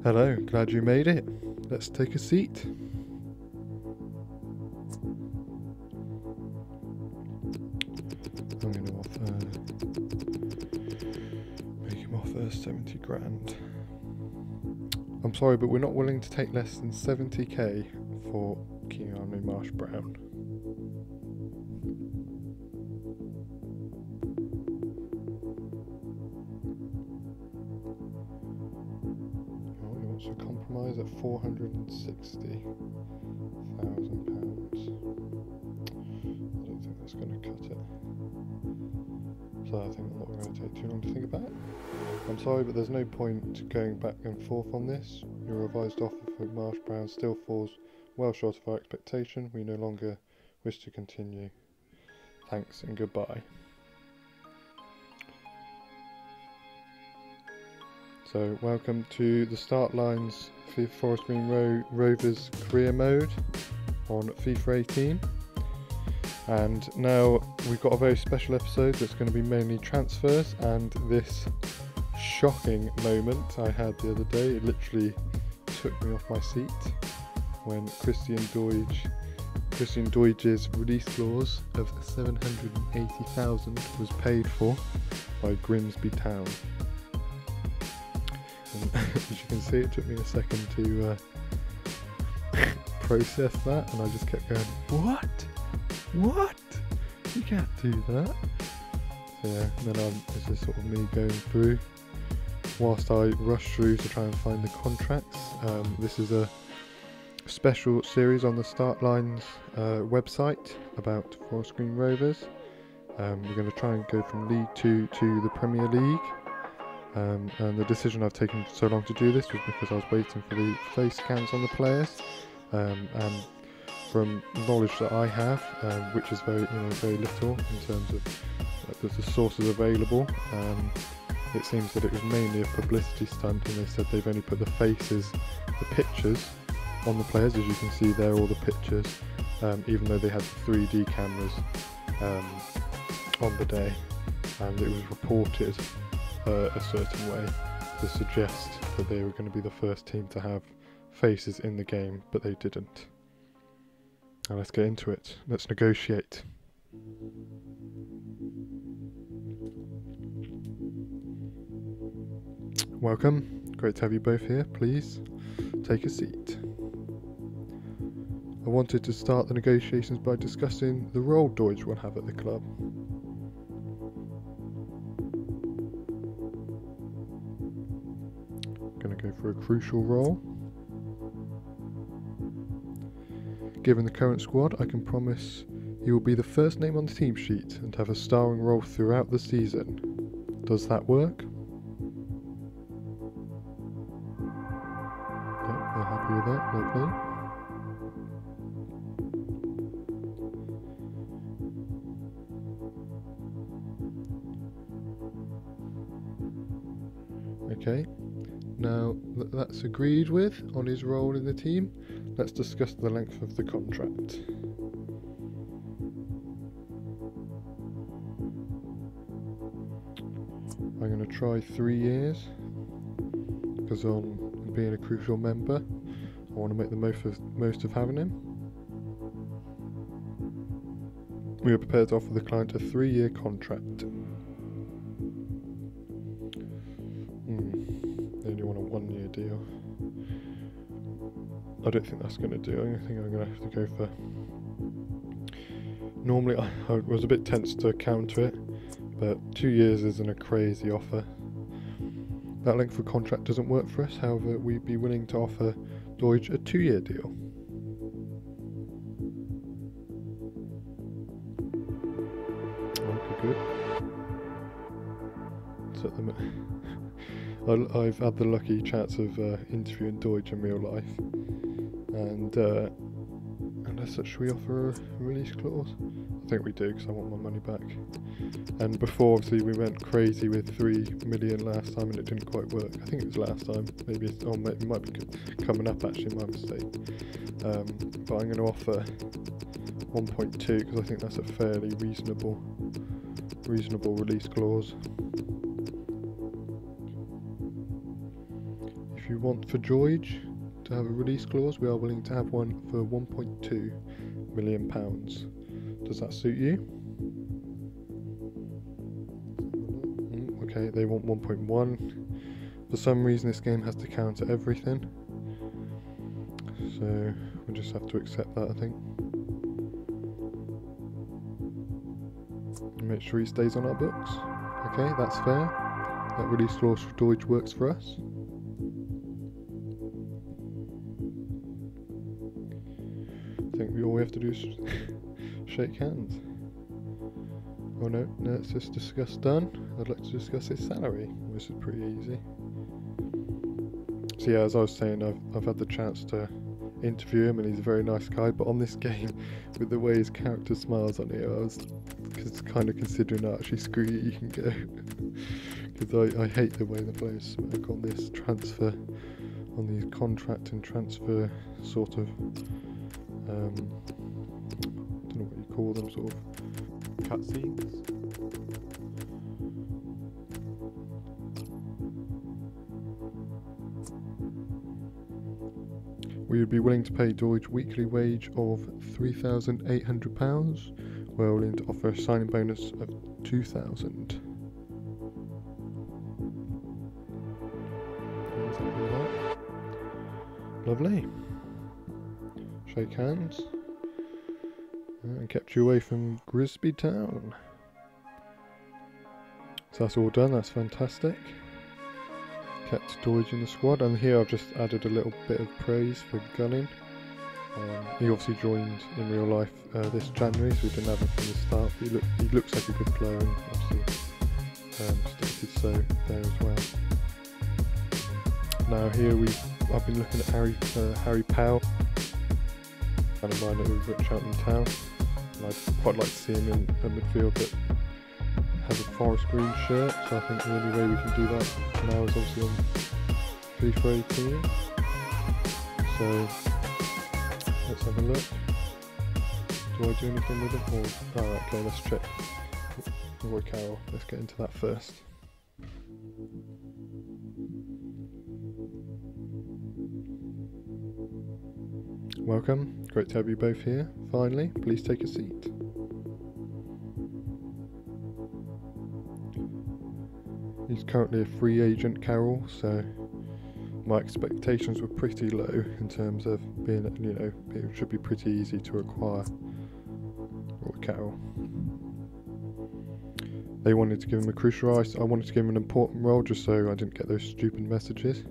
Hello, glad you made it. Let's take a seat. I'm going to make him offer 70 grand. I'm sorry, but we're not willing to take less than 70k for Keanu Marsh-Brown. So compromise at £460,000. I don't think that's going to cut it. So I think I'm not going to take too long to think about it. I'm sorry, but there's no point going back and forth on this. Your revised offer for Marsh-Brown still falls well short of our expectation. We no longer wish to continue. Thanks and goodbye. So welcome to the start lines for Forest Green Rovers career mode on FIFA 18. And now we've got a very special episode that's going to be mainly transfers, and this shocking moment I had the other day, it literally took me off my seat when Christian Doidge's release clause of 780,000 was paid for by Grimsby Town. And as you can see, it took me a second to process that, and I just kept going, what? You can't do that. So yeah, and then this is sort of me going through whilst I rush through to try and find the contracts. This is a special series on the Start Lines website about Forest Green Rovers. We're going to try and go from League 2 to the Premier League. And the decision I've taken so long to do this was because I was waiting for the face scans on the players, and from knowledge that I have, which is very little in terms of the sources available, it seems that it was mainly a publicity stunt, and they said they've only put the pictures on the players. As you can see there, all the pictures, even though they had 3D cameras on the day, and it was reported a certain way to suggest that they were going to be the first team to have faces in the game, but they didn't. Now let's get into it. Let's negotiate. Welcome. Great to have you both here. Please take a seat. I wanted to start the negotiations by discussing the role Doidge will have at the club. Going to go for a crucial role. Given the current squad, I can promise he will be the first name on the team sheet and have a starring role throughout the season. Does that work? Yep, they're happy with that. Lovely. Okay. Now that that's agreed with on his role in the team, let's discuss the length of the contract. I'm going to try 3 years, because on being a crucial member, I want to make the most of having him. We are prepared to offer the client a 3-year contract. They only want a 1-year deal. I don't think that's going to do. I think I'm going to have to go for... Normally I was a bit tense to counter it, but 2 years isn't a crazy offer. That length of contract doesn't work for us. However, we'd be willing to offer Doidge a 2-year deal. Okay, good. So I've had the lucky chance of interviewing Doidge in real life, and as such, should we offer a release clause? I think we do, because I want my money back. And before, obviously, we went crazy with 3 million last time, and it didn't quite work. I think it was last time. Maybe it might be coming up, actually, my mistake. But I'm going to offer 1.2, because I think that's a fairly reasonable release clause. If if you want for George to have a release clause, we are willing to have one for £1.2 million. Does that suit you? Okay, they want 1.1. For some reason this game has to counter everything, so we'll just have to accept that, I think. Make sure he stays on our books. Okay, that's fair. That release clause for Deutsch works for us. I think all we have to do is shake hands. Oh no, let's just discuss done. I'd like to discuss his salary, which is pretty easy. So yeah, as I was saying, I've had the chance to interview him, and he's a very nice guy, but on this game, with the way his character smiles on here, I was kind of considering, actually, screw you, you can go. Because I hate the way the players smirk on this transfer, on these contract and transfer sort of, I don't know what you call them, sort of cutscenes. We would be willing to pay Deutsch weekly wage of £3,800. We're willing to offer a signing bonus of £2,000. Lovely. Shake hands. And kept you away from Grisby Town. So that's all done, that's fantastic. Kept Deutsch in the squad, and here I've just added a little bit of praise for Gunning. He obviously joined in real life this January, so we didn't have him from the start, but he looks like a good player, and obviously stated so there as well. Now here I've been looking at Harry Powell, kind of mine over at Cheltenham Town, and I'd quite like to see him in a midfield that has a forest green shirt, so I think the only way we can do that now is obviously on FIFA 18. So let's have a look. Do I do anything with it? Alright, okay, let's check Roy Carroll. Let's get into that first. Welcome, great to have you both here. Finally, please take a seat. He's currently a free agent, Carroll, so my expectations were pretty low in terms of being, it should be pretty easy to acquire Roy Carroll. They wanted to give him a crucial role. I wanted to give him an important role just so I didn't get those stupid messages.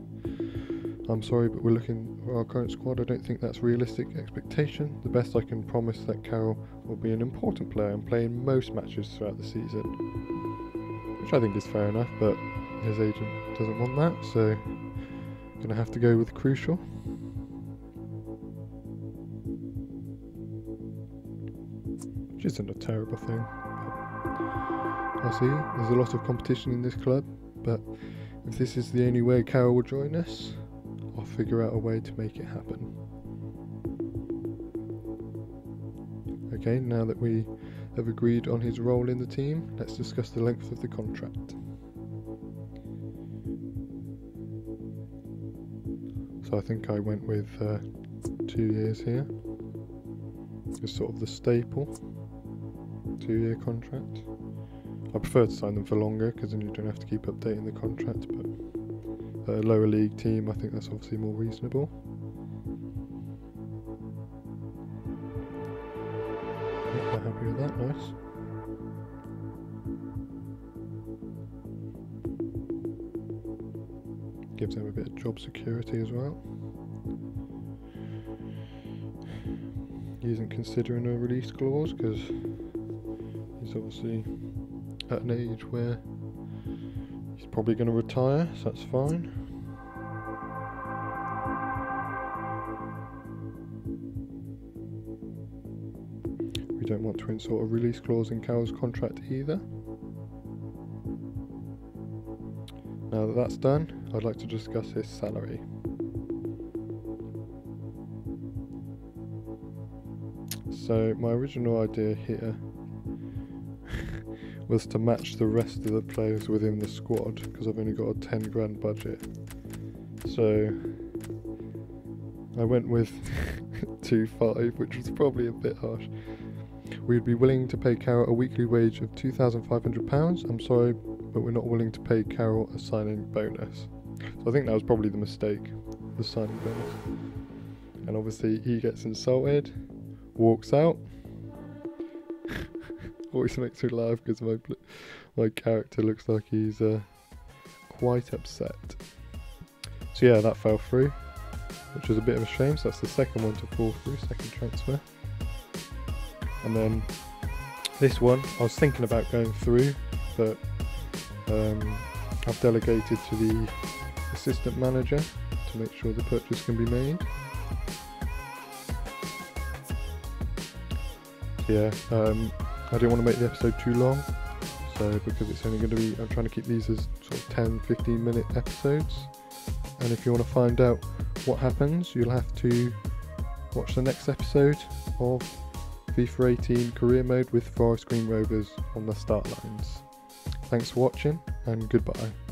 I'm sorry, but we're looking at our current squad. I don't think that's realistic expectation. The best I can promise is that Carroll will be an important player and play in most matches throughout the season, which I think is fair enough, but his agent doesn't want that, so I'm going to have to go with crucial. Which isn't a terrible thing. I see, there's a lot of competition in this club, but if this is the only way Carroll will join us, I'll figure out a way to make it happen. Okay, now that we have agreed on his role in the team, let's discuss the length of the contract. So I think I went with 2 years here. It's sort of the staple 2-year contract. I prefer to sign them for longer because then you don't have to keep updating the contract, but a lower league team, I think that's obviously more reasonable. Quite happy with that, nice. Gives them a bit of job security as well. He isn't considering a release clause because he's obviously at an age where he's probably going to retire, so that's fine. We don't want to insert a release clause in Carroll's contract either. Now that that's done, I'd like to discuss his salary. So my original idea here was to match the rest of the players within the squad, because I've only got a 10 grand budget, So I went with 2.5, which was probably a bit harsh. We'd be willing to pay Carol a weekly wage of £2,500. I'm sorry, but we're not willing to pay Carol a signing bonus. So I think that was probably the mistake, the signing bonus. And obviously he gets insulted, walks out. Always makes me laugh because my character looks like he's quite upset. So yeah, that fell through, which was a bit of a shame. So that's the second one to fall through, second transfer. And then this one, I was thinking about going through, but I've delegated to the assistant manager to make sure the purchase can be made. So yeah, I didn't want to make the episode too long, so because it's only going to be, I'm trying to keep these as sort of 10-15 minute episodes. And if you want to find out what happens, you'll have to watch the next episode of FIFA 18 career mode with Forest Green Rovers on the start lines. Thanks for watching, and goodbye.